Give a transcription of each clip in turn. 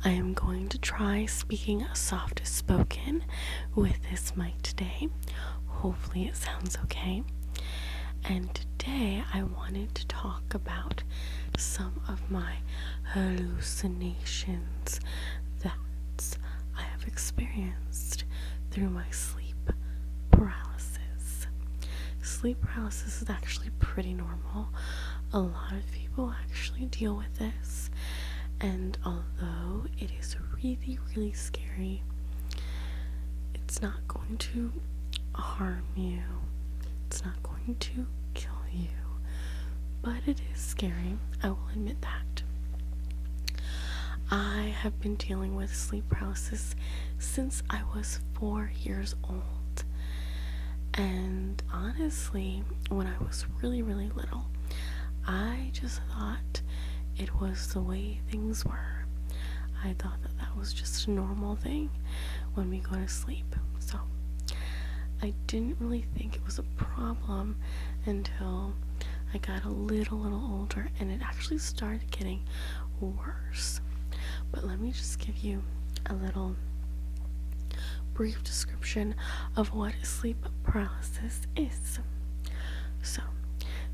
I am going to try speaking soft spoken with this mic today. Hopefully it sounds okay. And today I wanted to talk about some of my hallucinations that I have experienced through my sleep paralysis. Sleep paralysis is actually pretty normal. A lot of people actually deal with this, and although it is really, really scary, it's not going to harm you. It's not going to kill you, but it is scary. I will admit that. I have been dealing with sleep paralysis since I was 4 years old. And honestly, when I was really, really little, I just thought it was the way things were. I thought that that was just a normal thing when we go to sleep. So I didn't really think it was a problem until I got a little older, and it actually started getting worse. But let me just give you a little brief description of what sleep paralysis is. So,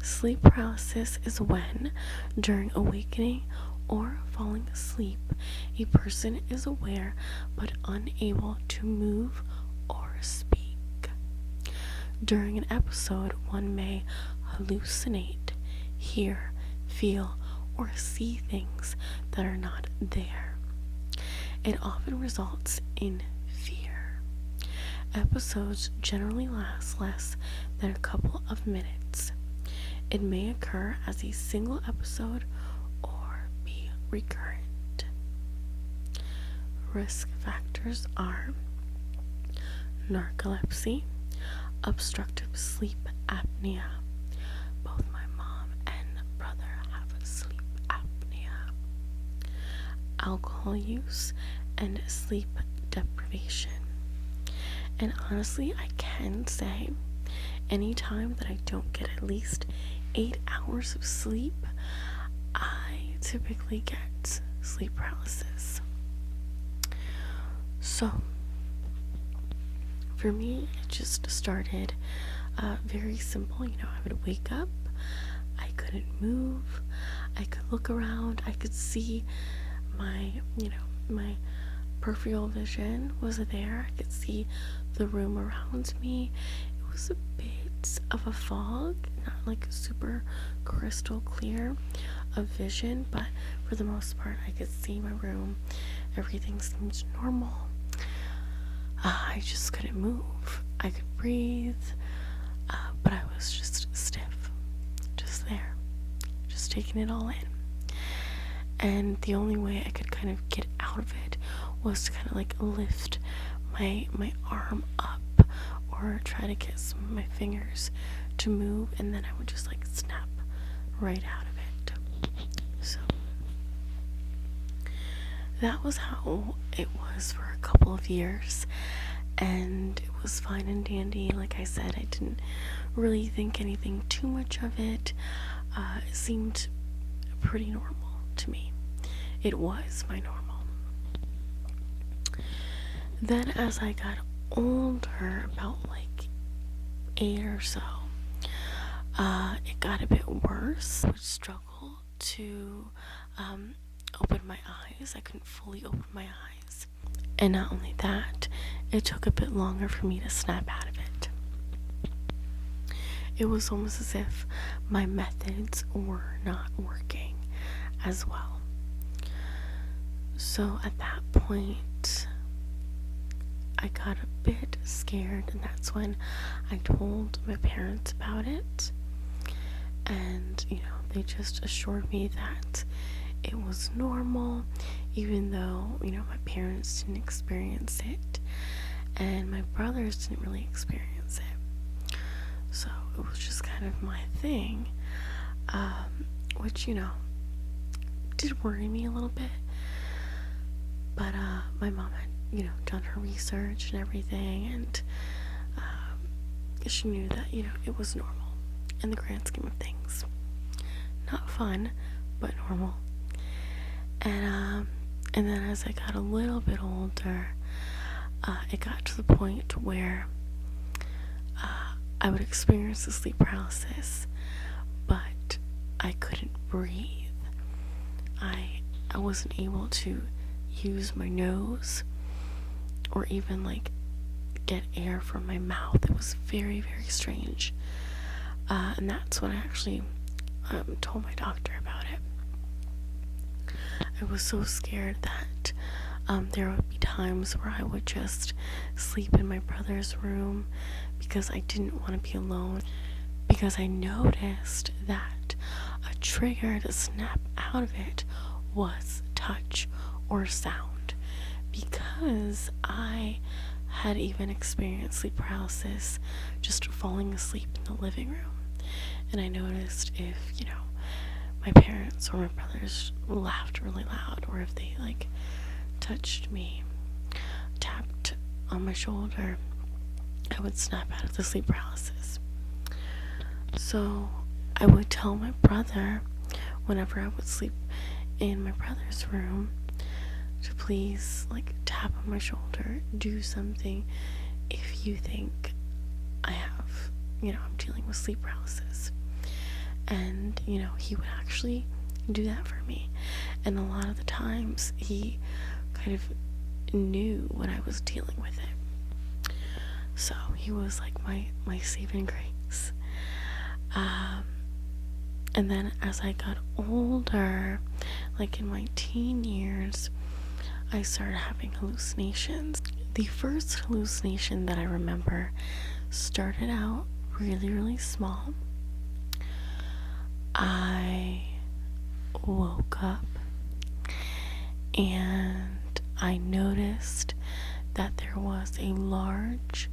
sleep paralysis is when, during awakening or falling asleep, a person is aware but unable to move or speak. During an episode, one may hallucinate, hear, feel, or see things that are not there. It often results in fear. Episodes generally last less than a couple of minutes. It may occur as a single episode or be recurrent. Risk factors are narcolepsy, obstructive sleep apnea. Both my mom and brother have sleep apnea. Alcohol use and sleep deprivation. And honestly, I can say anytime that I don't get at least 8 hours of sleep, I typically get sleep paralysis. So for me, it just started very simple. I would wake up, I couldn't move, I could look around, I could see my peripheral vision was there. I could see the room around me. It was a bit of a fog, not like super crystal clear of vision, but for the most part I could see my room. Everything seemed normal. I just couldn't move. I could breathe, but I was just stiff, just there, just taking it all in. And the only way I could kind of get out of it was to kind of like lift my arm up or try to get some of my fingers to move, and then I would just like snap right out of it. So that was how it was for a couple of years, and it was fine and dandy. Like I said, I didn't really think anything too much of it. It seemed pretty normal to me. It was my normal. Then as I got older, about like 8 or so, it got a bit worse. I would struggle to open my eyes. I couldn't fully open my eyes. And not only that, it took a bit longer for me to snap out of it. It was almost as if my methods were not working as well. So at that point, I got a bit scared, and that's when I told my parents about it. And, they just assured me that it was normal, even though, my parents didn't experience it, and my brothers didn't really experience it. So it was just kind of my thing, which, did worry me a little bit. But my mom had, done her research and everything, and she knew that, it was normal in the grand scheme of things. Not fun, but normal. And And then as I got a little bit older, it got to the point where I would experience the sleep paralysis, but I couldn't breathe. I wasn't able to use my nose or even like get air from my mouth. It was very, very strange. And that's when I actually told my doctor about it. I was so scared that there would be times where I would just sleep in my brother's room because I didn't want to be alone, because I noticed that a trigger to snap out of it was touch or sound, because I had even experienced sleep paralysis just falling asleep in the living room. And I noticed if, my parents or my brothers laughed really loud, or if they like touched me, tapped on my shoulder, I would snap out of the sleep paralysis. So I would tell my brother whenever I would sleep in my brother's room to please like tap on my shoulder, do something if you think I have, I'm dealing with sleep paralysis. And, he would actually do that for me. And a lot of the times he kind of knew when I was dealing with it. So he was like my saving grace. And then as I got older, like in my teen years, I started having hallucinations. The first hallucination that I remember started out really, really small. I woke up and I noticed that there was a large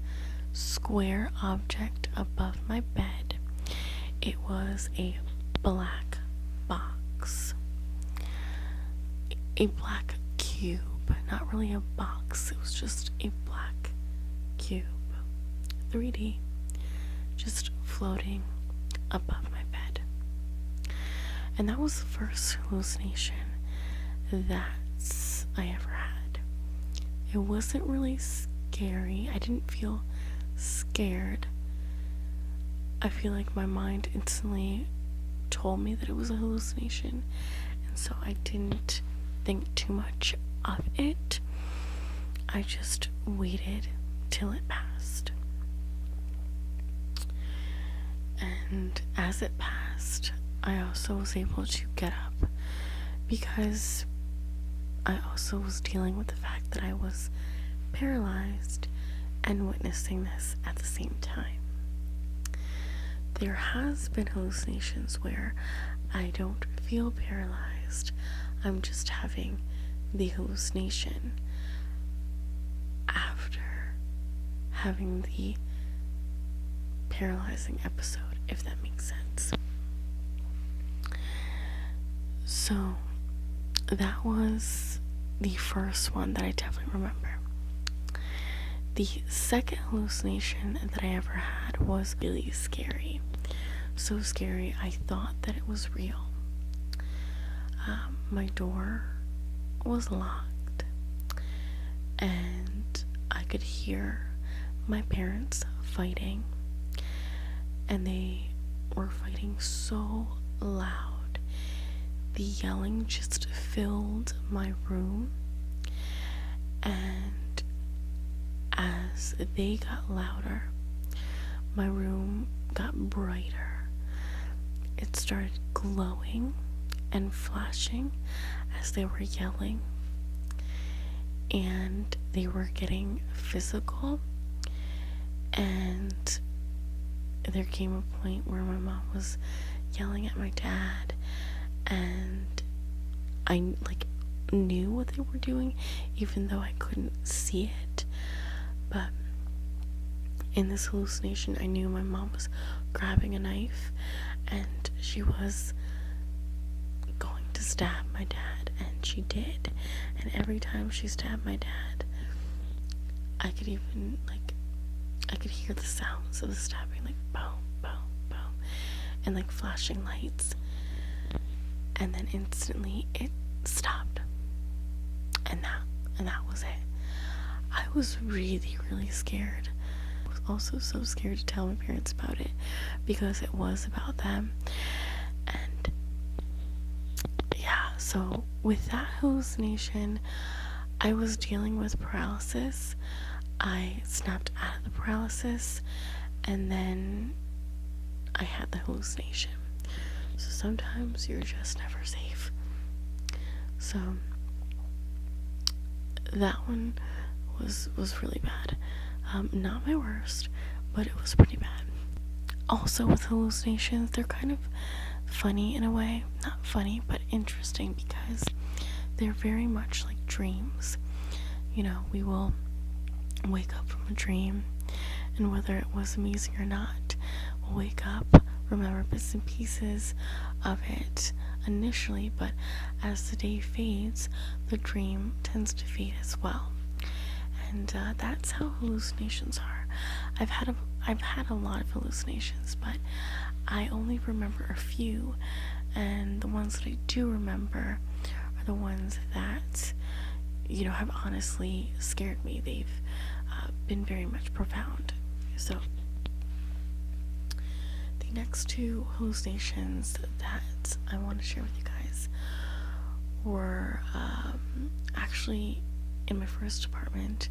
square object above my bed. It was a black box, a black cube, not really a box, it was just a black cube, 3D, just floating above my bed. And that was the first hallucination that I ever had. It wasn't really scary. I didn't feel scared. I feel like my mind instantly told me that it was a hallucination, and so I didn't think too much of it. I just waited till it passed. And as it passed, I also was able to get up, because I also was dealing with the fact that I was paralyzed and witnessing this at the same time. There has been hallucinations where I don't feel paralyzed. I'm just having the hallucination after having the paralyzing episode, if that makes sense. So that was the first one that I definitely remember. The second hallucination that I ever had was really scary. So scary, I thought that it was real. My door was locked, and I could hear my parents fighting, and they were fighting so loud. The yelling just filled my room, and as they got louder, my room got brighter. It started glowing and flashing as they were yelling, and they were getting physical. And there came a point where my mom was yelling at my dad, and I knew what they were doing, even though I couldn't see it. But in this hallucination, I knew my mom was grabbing a knife, and she was going to stab my dad, and she did. And every time she stabbed my dad, I could hear the sounds of the stabbing, like boom, boom, boom, and like flashing lights. And then instantly it stopped. and that was it. I was really, really scared. I was also so scared to tell my parents about it because it was about them. And yeah, so with that hallucination, I was dealing with paralysis. I snapped out of the paralysis, and then I had the hallucination. So sometimes you're just never safe. So that one was really bad. Not my worst, but it was pretty bad. Also with hallucinations, they're kind of funny in a way. Not funny, but interesting, because they're very much like dreams. You know, we will wake up from a dream, and whether it was amazing or not, we'll wake up, remember bits and pieces of it initially, but as the day fades, the dream tends to fade as well. And that's how hallucinations are. I've had a lot of hallucinations, but I only remember a few, and the ones that I do remember are the ones that, you know, have honestly scared me. They've been very much profound. So the next two hallucinations that I want to share with you guys were actually in my first apartment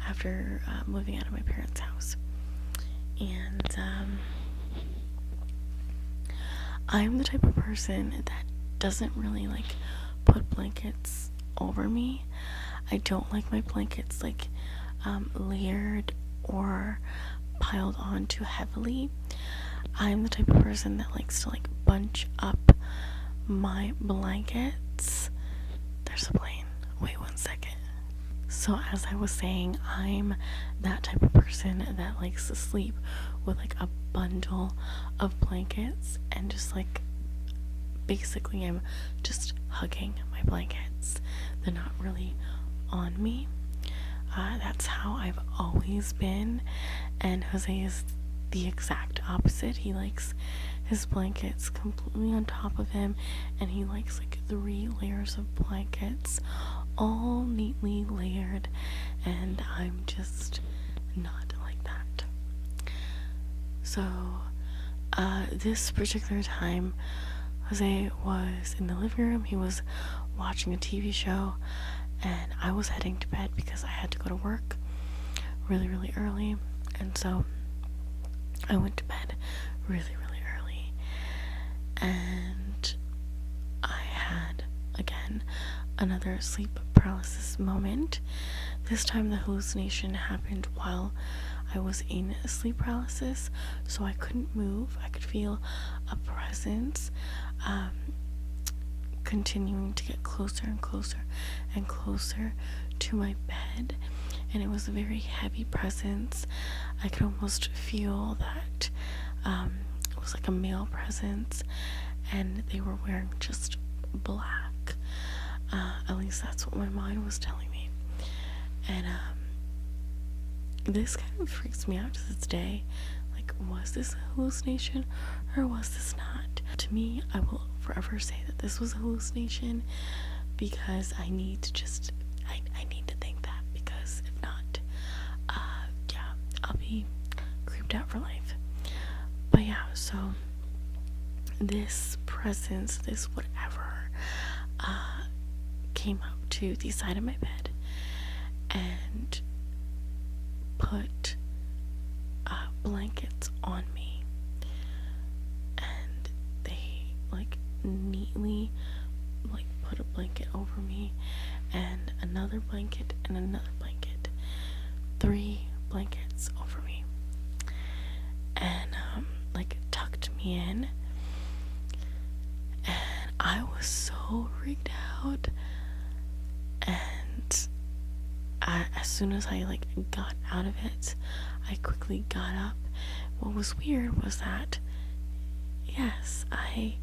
after moving out of my parents' house. And I'm the type of person that doesn't really like put blankets over me. I don't like my blankets like layered or piled on too heavily. I'm the type of person that likes to like bunch up my blankets. There's a plane. Wait 1 second. So as I was saying, I'm that type of person that likes to sleep with like a bundle of blankets, and just like basically I'm just hugging my blankets. They're not really on me. That's how I've always been, and Jose is the exact opposite. He likes his blankets completely on top of him, and he likes like 3 layers of blankets all neatly layered, and I'm just not like that. So this particular time, Jose was in the living room. He was watching a TV show, and I was heading to bed because I had to go to work really, really early. And so I went to bed really, really early, and I had, again, another sleep paralysis moment. This time the hallucination happened while I was in sleep paralysis, so I couldn't move. I could feel a presence continuing to get closer and closer and closer to my bed, and it was a very heavy presence. I could almost feel that it was like a male presence, and they were wearing just black. At least that's what my mind was telling me. And this kind of freaks me out to this day. Like, was this a hallucination or was this not? To me, I will forever say that this was a hallucination, because I need to just I need to think that, because if not, yeah, I'll be creeped out for life. But yeah, so this presence, this whatever, came up to the side of my bed and put blankets on me, and they like neatly like put a blanket over me, and another blanket and another blanket, 3 blankets over me, and like tucked me in, and I was so freaked out. And as soon as I like got out of it, I quickly got up. What was weird was that, yes, I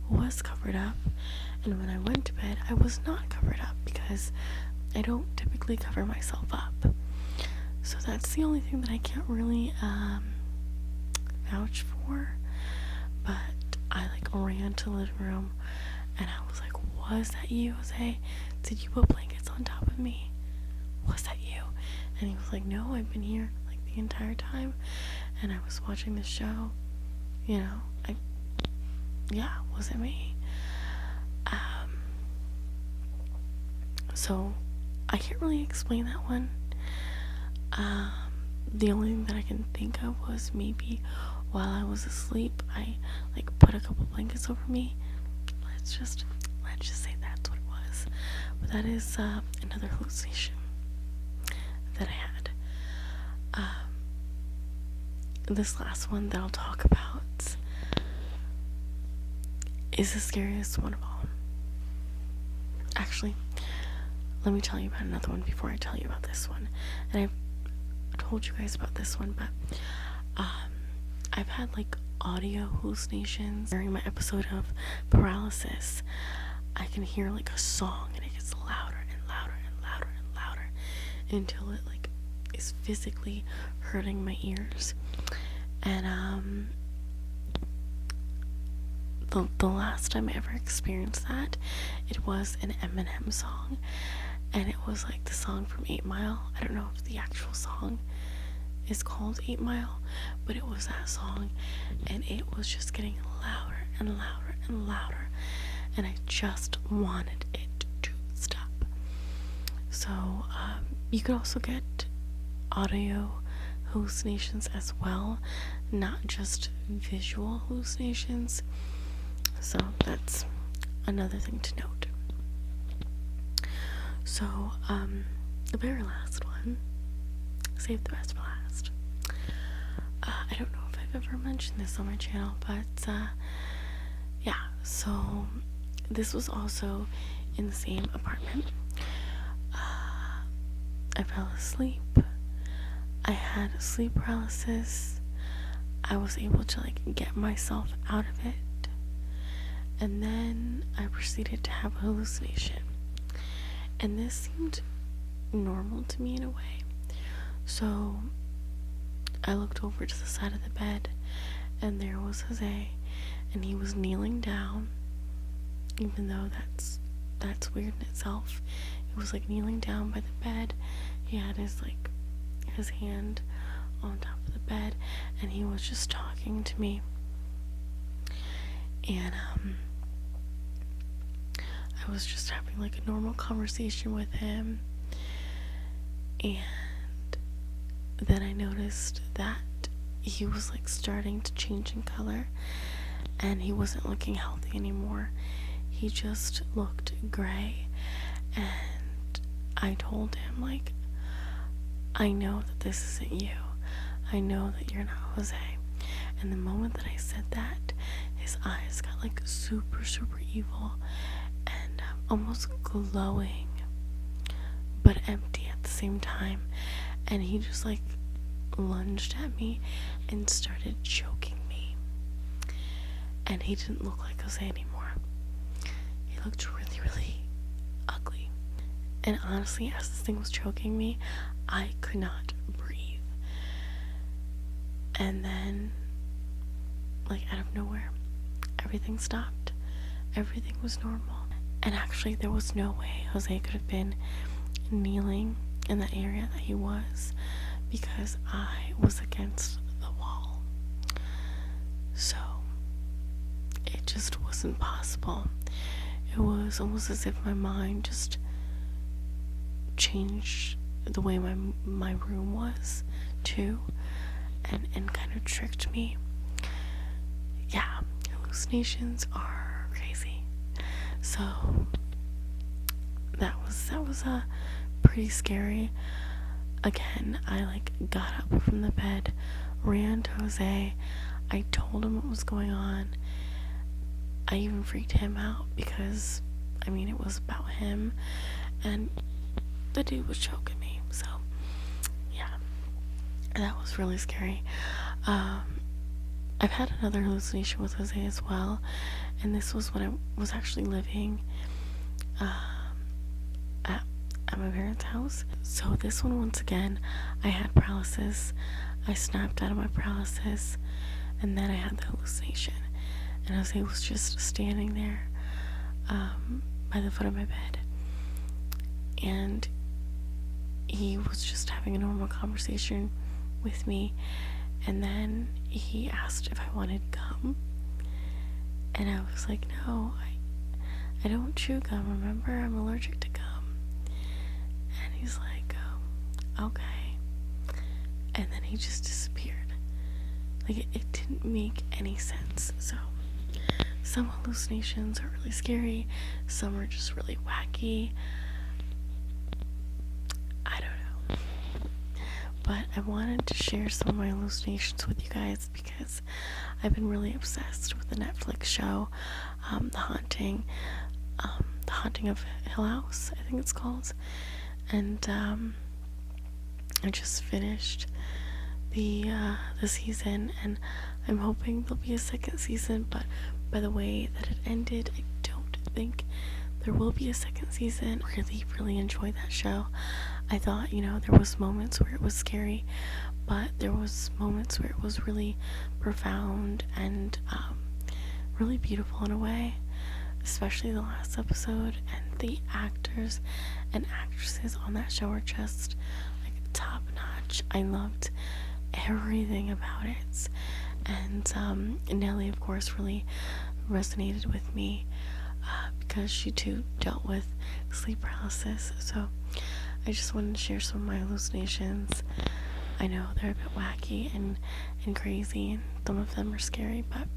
was covered up, and when I went to bed, I was not covered up, because I don't typically cover myself up. So that's the only thing that I can't really vouch for. But I like ran to the living room, and I was like, was that you, Jose? Did you put blankets on top of me. Was that you? And he was like, no, I've been here like the entire time, and I was watching the show. You know, wasn't me. So I can't really explain that one. The only thing that I can think of was maybe while I was asleep, I like put a couple blankets over me. Let's just say that's what it was. But that is another hallucination that I had. This last one that I'll talk about is the scariest one of all. Actually, let me tell you about another one before I tell you about this one. And I've told you guys about this one, but I've had like audio hallucinations. During my episode of Paralysis, I can hear like a song and it gets louder and louder and louder and louder until it like is physically hurting my ears. And the last time I ever experienced that, it was an Eminem song, and it was like the song from 8 Mile. I don't know if the actual song is called 8 Mile, but it was that song, and it was just getting louder and louder and louder, and I just wanted it to stop. So you could also get audio hallucinations as well, not just visual hallucinations. So that's another thing to note. So the very last one, save the best for last. I don't know if I've ever mentioned this on my channel, but yeah, so this was also in the same apartment. I fell asleep. I had sleep paralysis. I was able to like get myself out of it, and then I proceeded to have a hallucination, and this seemed normal to me in a way. So I looked over to the side of the bed, and there was Jose, and he was kneeling down, even though that's weird in itself. He was like kneeling down by the bed. He had his hand on top of the bed, and he was just talking to me. And I was just having like a normal conversation with him, and then I noticed that he was like starting to change in color, and he wasn't looking healthy anymore. He just looked gray, and I told him, like, I know that this isn't you. I know that you're not Jose. And the moment that I said that, his eyes got like super, super evil and almost glowing, but empty at the same time. And he just like lunged at me and started choking me. And he didn't look like Jose anymore. He looked really, really ugly. And honestly, as this thing was choking me, I could not breathe. And then, like out of nowhere, everything stopped. Everything was normal. And actually, there was no way Jose could have been kneeling in the area that he was, because I was against the wall. So it just wasn't possible. It was almost as if my mind just changed the way my room was too, and kind of tricked me. Yeah, hallucinations are crazy. So that was pretty scary. Again, I like got up from the bed, ran to Jose. I told him what was going on. I even freaked him out because, I mean, it was about him, and the dude was choking me. So yeah, that was really scary. I've had another hallucination with Jose as well, and this was when I was actually living at my parents' house. So this one, once again, I had paralysis. I snapped out of my paralysis, and then I had the hallucination, and Jose was just standing there by the foot of my bed, and he was just having a normal conversation with me, and then he asked if I wanted gum, and I was like, no, I don't chew gum, remember, I'm allergic to gum. And he's like, okay, and then he just disappeared. Like, it didn't make any sense. So some hallucinations are really scary, some are just really wacky. I don't know. But I wanted to share some of my hallucinations with you guys because I've been really obsessed with the Netflix show, The Haunting of Hill House, I think it's called. And I just finished the season, and I'm hoping there'll be a second season, but by the way that it ended, I don't think there will be a second season. Really enjoyed that show. I thought, there was moments where it was scary, but there was moments where it was really profound and really beautiful in a way, especially the last episode. And the actors and actresses on that show are just like top notch. I loved everything about it. And Nellie, of course, really resonated with me because she too dealt with sleep paralysis. So I just wanted to share some of my hallucinations. I know they're a bit wacky and crazy, and some of them are scary, but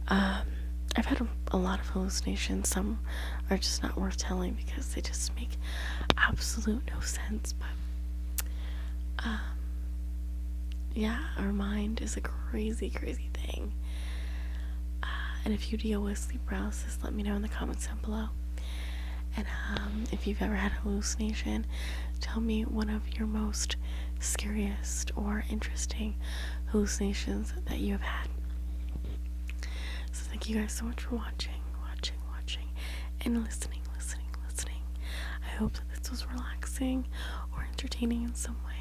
I've had a lot of hallucinations. Some are just not worth telling because they just make absolute no sense. But yeah, our mind is a crazy thing. And if you deal with sleep paralysis, let me know in the comments down below. And if you've ever had a hallucination, tell me one of your most scariest or interesting hallucinations that you have had. So thank you guys so much for watching, and listening. I hope that this was relaxing or entertaining in some way.